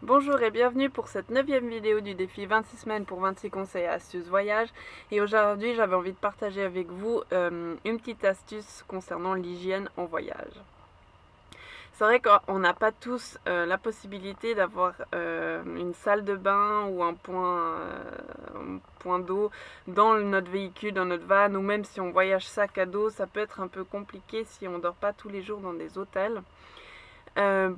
Bonjour et bienvenue pour cette 9e vidéo du défi 26 semaines pour 26 conseils et astuces voyage. Et aujourd'hui j'avais envie de partager avec vous une petite astuce concernant l'hygiène en voyage. C'est vrai qu'on n'a pas tous la possibilité d'avoir une salle de bain ou un point d'eau dans notre véhicule, dans notre van, ou même si on voyage sac à dos, ça peut être un peu compliqué si on ne dort pas tous les jours dans des hôtels. Euh,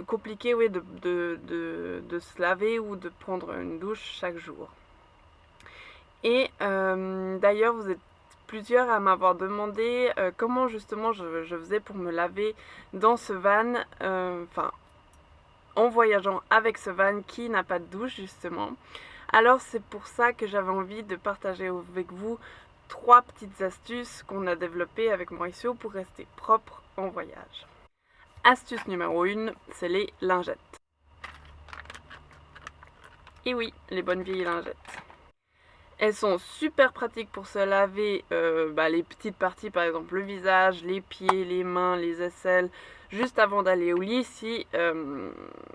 Compliqué, oui, de se laver ou de prendre une douche chaque jour. Et d'ailleurs, vous êtes plusieurs à m'avoir demandé comment justement je faisais pour me laver dans ce van, en voyageant avec ce van qui n'a pas de douche justement. Alors c'est pour ça que j'avais envie de partager avec vous 3 petites astuces qu'on a développées avec Mauricio pour rester propre en voyage. Astuce numéro 1, c'est les lingettes. Et oui, les bonnes vieilles lingettes. Elles sont super pratiques pour se laver les petites parties, par exemple le visage, les pieds, les mains, les aisselles, juste avant d'aller au lit si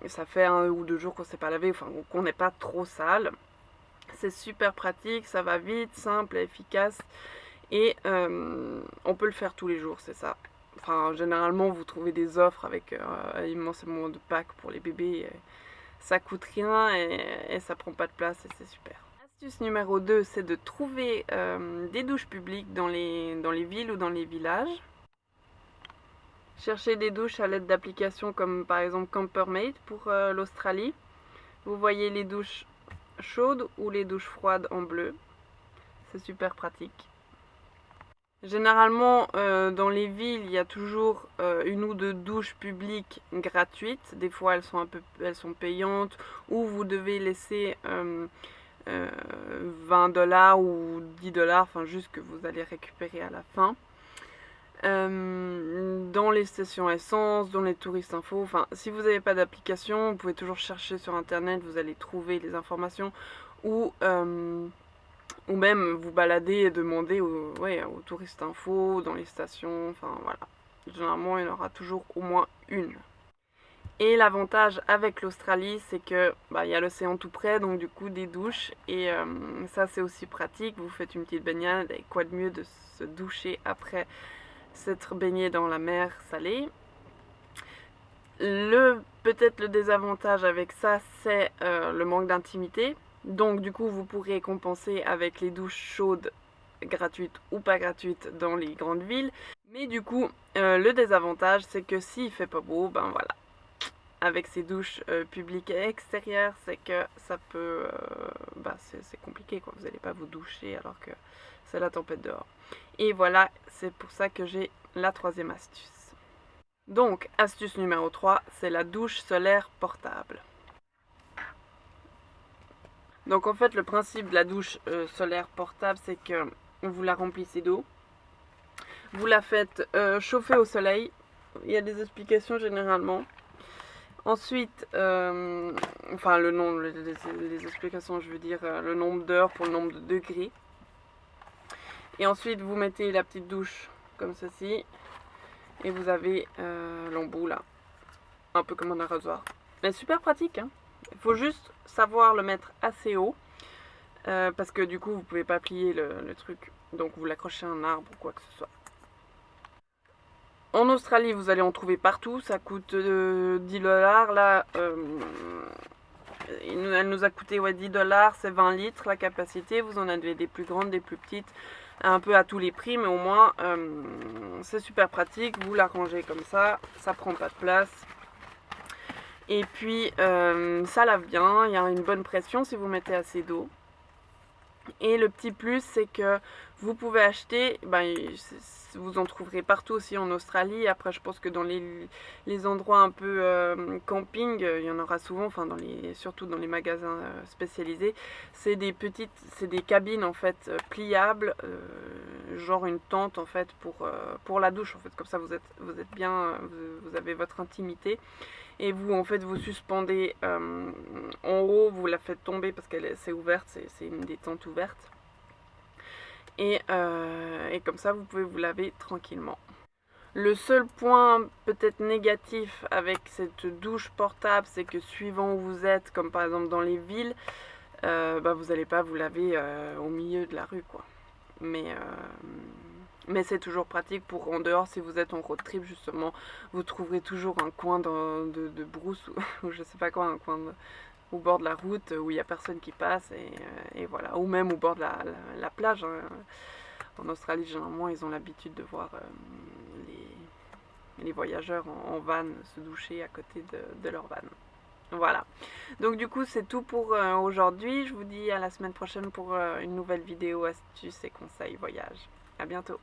ça fait 1 ou 2 jours qu'on ne s'est pas lavé, enfin qu'on n'est pas trop sale. C'est super pratique, ça va vite, simple et efficace et on peut le faire tous les jours, c'est ça. Enfin, généralement, vous trouvez des offres avec immensément de packs pour les bébés. Ça coûte rien et ça prend pas de place et c'est super. Astuce numéro 2, c'est de trouver des douches publiques dans les villes ou dans les villages. Cherchez des douches à l'aide d'applications comme par exemple Campermate pour l'Australie. Vous voyez les douches chaudes ou les douches froides en bleu. C'est super pratique. Généralement, dans les villes, il y a toujours une ou deux douches publiques gratuites. Des fois, elles sont payantes, ou vous devez laisser 20 $ ou 10 $, enfin juste que vous allez récupérer à la fin. Dans les stations essence, dans les touristes info, enfin si vous n'avez pas d'application, vous pouvez toujours chercher sur internet, vous allez trouver les informations ou même vous balader et demander aux touristes info, dans les stations, enfin voilà. Généralement, il y en aura toujours au moins une. Et l'avantage avec l'Australie, c'est que il y a l'océan tout près, donc du coup des douches. Et ça, c'est aussi pratique. Vous faites une petite baignade, et quoi de mieux de se doucher après s'être baigné dans la mer salée. Peut-être le désavantage avec ça, c'est le manque d'intimité. Donc du coup, vous pourrez compenser avec les douches chaudes gratuites ou pas gratuites dans les grandes villes. Mais du coup, le désavantage, c'est que s'il fait pas beau, ben voilà. Avec ces douches publiques et extérieures, c'est que ça peut... c'est compliqué, quoi. Vous n'allez pas vous doucher alors que c'est la tempête dehors. Et voilà, c'est pour ça que j'ai la 3e astuce. Donc, astuce numéro 3, c'est la douche solaire portable. Donc en fait, le principe de la douche solaire portable, c'est que vous la remplissez d'eau, vous la faites chauffer au soleil. Il y a des explications généralement. Ensuite, les explications, je veux dire le nombre d'heures pour le nombre de degrés. Et ensuite, vous mettez la petite douche comme ceci. Et vous avez l'embout là, un peu comme un arrosoir. Mais super pratique, hein. Il faut juste savoir le mettre assez haut. Parce que du coup, vous pouvez pas plier le truc. Donc vous l'accrochez à un arbre ou quoi que ce soit. En Australie, vous allez en trouver partout. Ça coûte 10 $. Là, elle nous a coûté 10 $. C'est 20 litres la capacité. Vous en avez des plus grandes, des plus petites. Un peu à tous les prix, mais au moins c'est super pratique. Vous la rangez comme ça prend pas de place. Et puis ça lave bien, il y a une bonne pression si vous mettez assez d'eau. Et le petit plus, c'est que vous pouvez acheter, vous en trouverez partout aussi en Australie. Après, je pense que dans les endroits un peu camping, il y en aura souvent, surtout dans les magasins spécialisés. C'est des cabines en fait pliables, genre une tente en fait pour la douche en fait. Comme ça, vous êtes bien, vous avez votre intimité. Et vous en fait vous suspendez en haut, vous la faites tomber parce qu'elle c'est ouverte, c'est une des tentes ouvertes. Et comme ça vous pouvez vous laver tranquillement. Le seul point peut-être négatif avec cette douche portable, c'est que suivant où vous êtes, comme par exemple dans les villes, vous n'allez pas vous laver au milieu de la rue, quoi. Mais c'est toujours pratique pour en dehors, si vous êtes en road trip justement, vous trouverez toujours un coin de brousse ou je sais pas quoi, un coin au bord de la route où il n'y a personne qui passe et voilà, ou même au bord de la plage, hein. En Australie, généralement, ils ont l'habitude de voir les voyageurs en van se doucher à côté de leur van. Voilà. Donc du coup, c'est tout pour aujourd'hui. Je vous dis à la semaine prochaine pour une nouvelle vidéo astuces et conseils voyage. À bientôt.